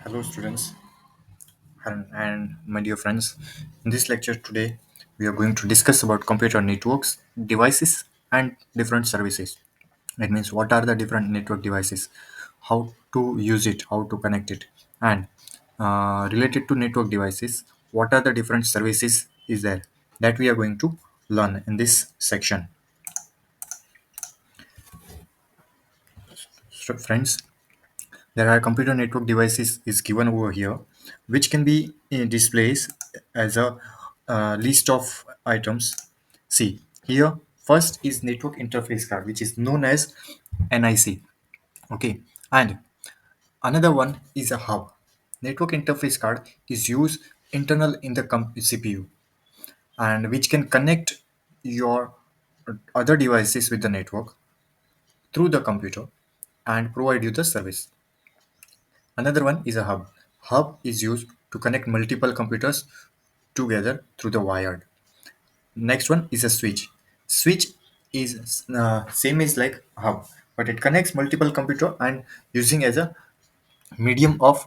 Hello, students and my dear friends. In this lecture today, we are going to discuss about computer networks, devices, and different services. That means what are the different network devices, how to use it, how to connect it, and related to network devices, what are the different services is there that we are going to learn in this section. So, friends, there are computer network devices is given over here, which can be displays as a list of items. See here, first is network interface card, which is known as NIC. Okay, and another one is a hub. Network interface card is used internal in the CPU and which can connect your other devices with the network through the computer and provide you the service. Another one is a hub. Hub is used to connect multiple computers together through the wired. Next one is a switch. Switch is same as like hub, but it connects multiple computer and using as a medium of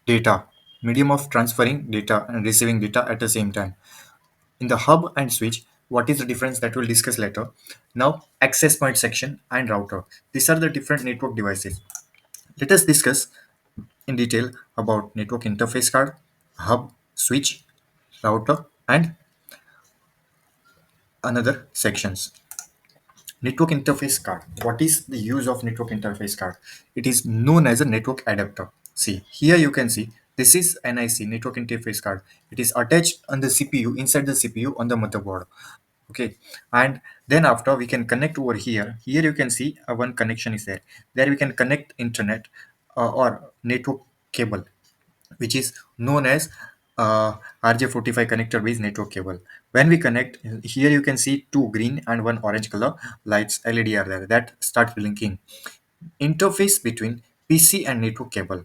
data, medium of transferring data and receiving data at the same time. In the hub and switch, what is the difference that we'll discuss later. Now, access point section and router. These are the different network devices. Let us discuss in detail about network interface card, hub, switch, router, and another sections. Network interface card. What is the use of network interface card? It is known as a network adapter. See, here you can see this is NIC, network interface card. It is attached on the CPU, inside the CPU on the motherboard. Okay, and then after we can connect over here. Here you can see one connection is there. There we can connect internet or network cable, which is known as RJ45 connector based network cable. When we connect, here you can see two green and one orange color lights LED are there that start blinking. Interface between PC and network cable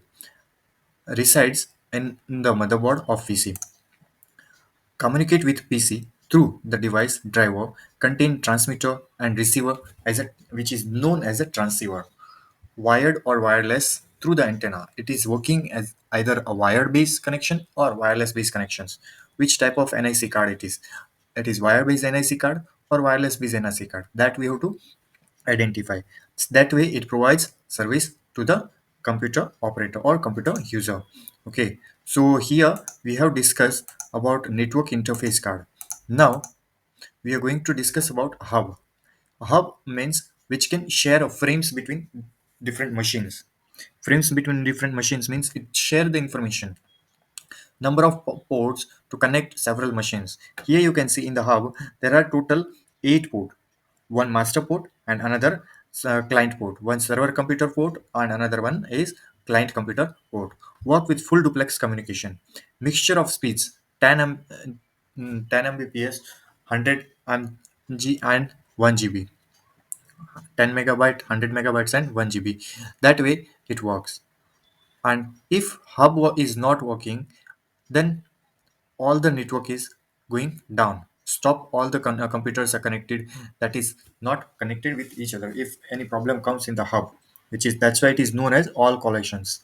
resides in the motherboard of PC. Communicate with PC through the device driver contain transmitter and receiver as a which is known as a transceiver, wired or wireless through the antenna. It is working as either a wired based connection or wireless based connections. Which type of NIC card it is? It is wire based NIC card or wireless based NIC card. That we have to identify. That way it provides service to the computer operator or computer user. Okay, so here we have discussed about network interface card. Now we are going to discuss about hub. A hub means which can share frames between different machines. Frames between different machines means it share the information. Number of ports to connect several machines. Here you can see in the hub there are total 8 ports. One master port and another client port. One server computer port and another one is client computer port. Work with full duplex communication. Mixture of speeds 10 Mbps, 100 mg and 1 GB. 10 megabyte, 100 megabytes and 1 GB. That way it works. And if is not working, then all the network is going down. Stop all the computers are connected that is not connected with each other. If any problem comes in the hub, which is that's why it is known as all collisions.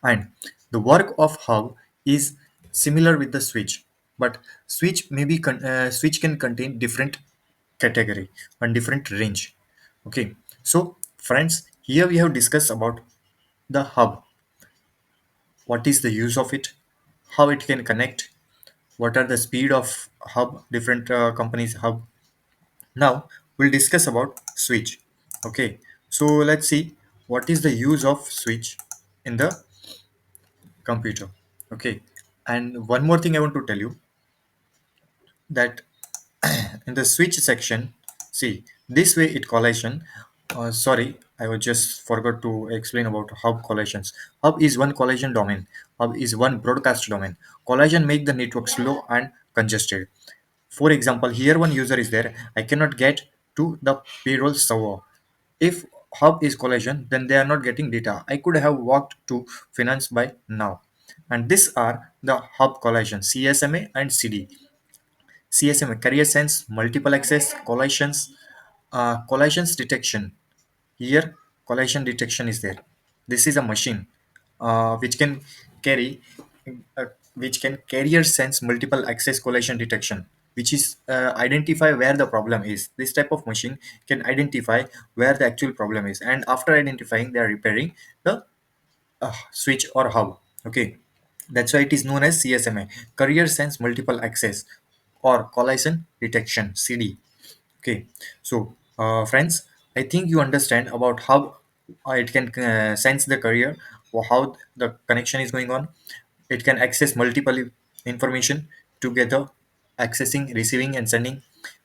And the work of hub is similar with the switch, but switch can contain different category and different range. Okay, so friends, here we have discussed about the hub. What is the use of it? How it can connect? What are the speed of hub? Different companies hub. Now we'll discuss about switch. Okay, so let's see what is the use of switch in the computer. Okay, and one more thing I want to tell you that in the switch section, see this way it collation. Sorry, I was just forgot to explain about hub collations. Hub is one collation domain. Hub is one broadcast domain. Collation make the network slow and congested. For example, here one user is there. I cannot get to the payroll server. If hub is collision, then they are not getting data. I could have walked to finance by now. And these are the hub collision, CSMA and CD. CSMA, carrier sense, multiple access, collisions detection. Here, collision detection is there. This is a machine. which can carry uh, which can carrier sense multiple access collision detection, which is identify where the problem is. This type of machine can identify where the actual problem is, and after identifying, they are repairing the switch or hub. Okay, that's why it is known as CSMA, carrier sense multiple access or collision detection, CD. Okay, so friends, I think you understand about how it can sense the carrier, or how the connection is going on. It can access multiple information together, accessing, receiving, and sending.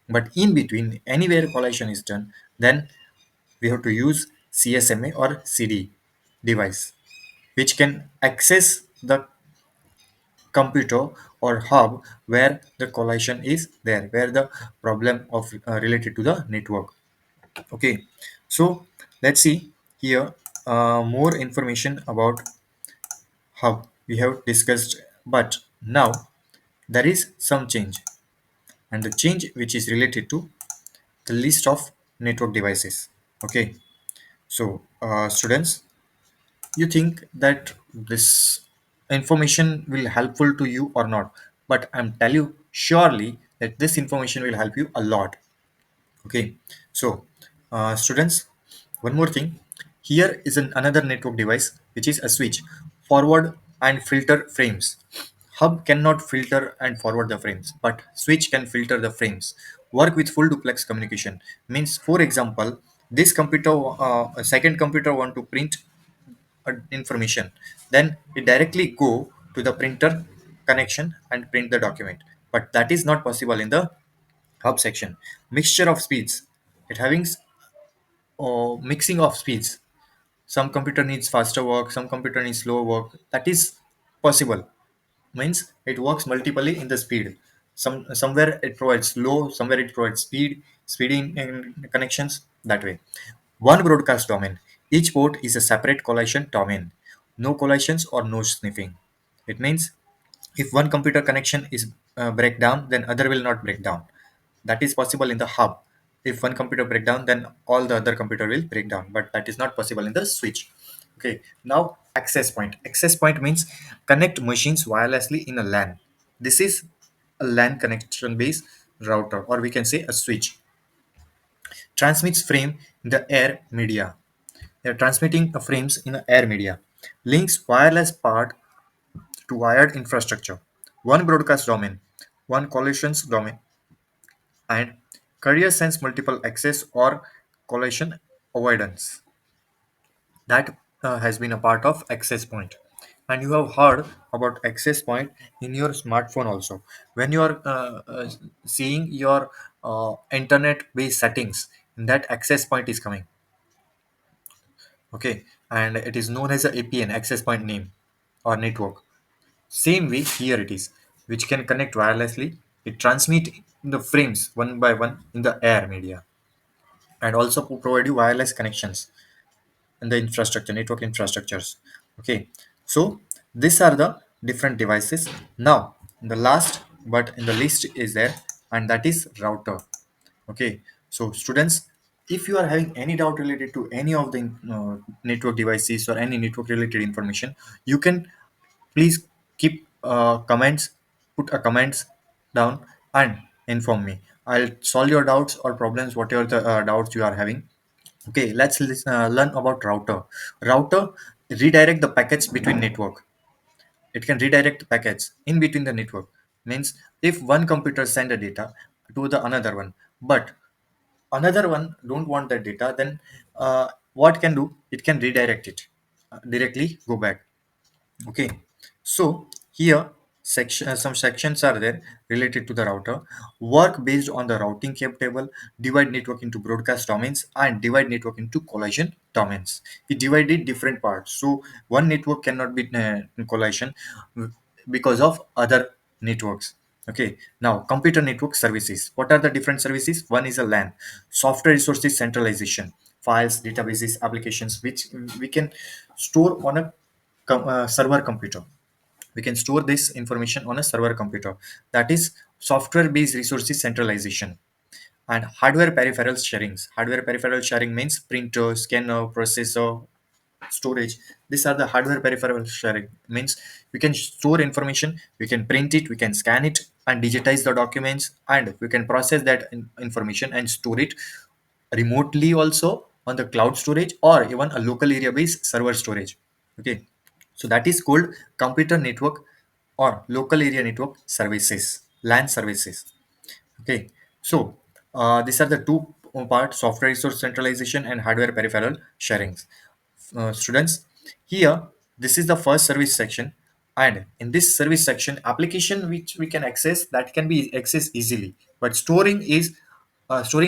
But in between, anywhere collision is done, then we have to use CSMA or CD device, which can access the computer or hub where the collision is there, where the problem of related to the network. Okay, so let's see here more information about hub we have discussed, but now there is some change, and the change which is related to the list of network devices. Okay, so students, you think that this information will helpful to you or not, but I'm tell you surely that this information will help you a lot. Okay, so students, one more thing. Here is another network device which is a switch, forward and filter frames. Hub cannot filter and forward the frames, but switch can filter the frames. Work with full duplex communication means, for example, this computer, a second computer want to print information, then it directly go to the printer connection and print the document. But that is not possible in the hub section. Mixture of speeds, it having mixing of speeds. Some computer needs faster work, some computer needs slow work. That is possible, means it works multiply in the speed. Somewhere it provides slow, somewhere it provides speeding in connections, that way. One broadcast domain, each port is a separate collision domain. No collisions or no sniffing. It means if one computer connection is break down, then other will not break down. That is possible in the hub. If one computer break down, then all the other computer will break down, but that is not possible in the switch. Okay, now access point. Access point means connect machines wirelessly in a LAN. This is a LAN connection based router, or we can say a switch. Transmits frame in the air media. They are transmitting the frames in the air media. Links wireless part to wired infrastructure. One broadcast domain, one collisions domain, and carrier sense multiple access or collision avoidance. That has been a part of access point. And you have heard about access point in your smartphone also. When you are seeing your internet based settings, that access point is coming. Okay, and it is known as a APN, access point name or network. Same way here it is, which can connect wirelessly. It transmit the frames one by one in the air media, and also provide you wireless connections in the infrastructure, network infrastructures. Okay, so these are the different devices. Now, the last but in the list is there, and that is router. Okay, so students, if you are having any doubt related to any of the network devices or any network related information, you can please keep comments, put a comments down and inform me. I'll solve your doubts or problems, whatever the doubts you are having. Okay, learn about router. Router redirect the packets between network. It can redirect packets in between the network. Means if one computer send a data to the another one, but another one don't want that data, then what can do? It can redirect it directly. Go back. Okay, so here some sections are there related to the router. Work based on the routing cap table, divide network into broadcast domains and divide network into collision domains. We divided different parts, so one network cannot be in collision because of other networks. Okay, now computer network services. What are the different services? One is a LAN, software resources centralization, files, databases, applications, which we can store on a server computer. We can store this information on a server computer. That is software based resources centralization. And hardware peripherals sharings. Hardware peripheral sharing means printer, scanner, processor, storage. These are the hardware peripheral sharing. Means we can store information, we can print it, we can scan it and digitize the documents, and we can process that information and store it remotely also on the cloud storage or even a local area based server storage. Okay, so that is called computer network or local area network services, LAN services. Okay, so these are the two parts: software resource centralization and hardware peripheral sharings. Students, here this is the first service section, and in this service section, application which we can access that can be accessed easily, but storing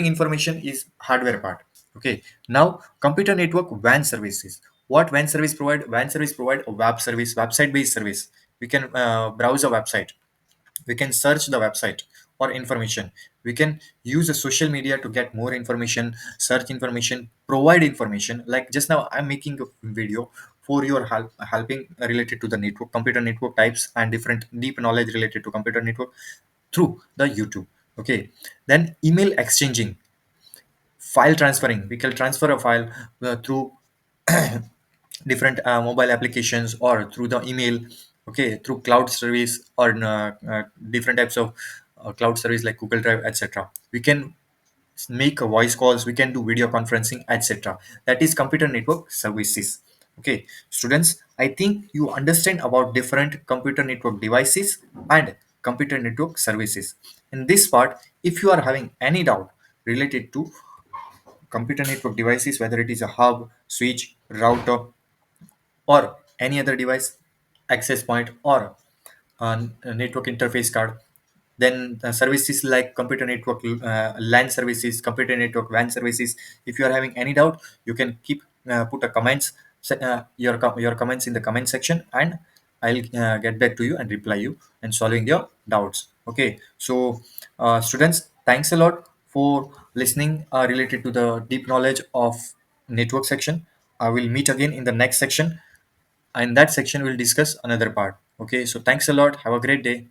information is hardware part. Okay, now computer network WAN services. What WAN service provide? WAN service provide a web service, website based service. We can browse a website, we can search the website for information, we can use the social media to get more information, search information, provide information. Like just now I'm making a video for your helping related to the network, computer network types and different deep knowledge related to computer network through the YouTube. Okay, then email exchanging, file transferring, we can transfer a file through different mobile applications or through the email. Okay, through cloud service or different types of cloud service like Google Drive, etc. We can make a voice calls, we can do video conferencing, etc. That is computer network services. Okay, students, I think you understand about different computer network devices and computer network services. In this part, if you are having any doubt related to computer network devices, whether it is a hub, switch, router, or any other device, access point, or a network interface card, then services like computer network LAN services, computer network WAN services. If you are having any doubt, you can keep put a comments, your comments in the comment section, and I'll get back to you and reply you and solving your doubts. Okay, so students, thanks a lot for listening related to the deep knowledge of network section. I will meet again in the next section, and that section will discuss another part. Okay, so thanks a lot, have a great day.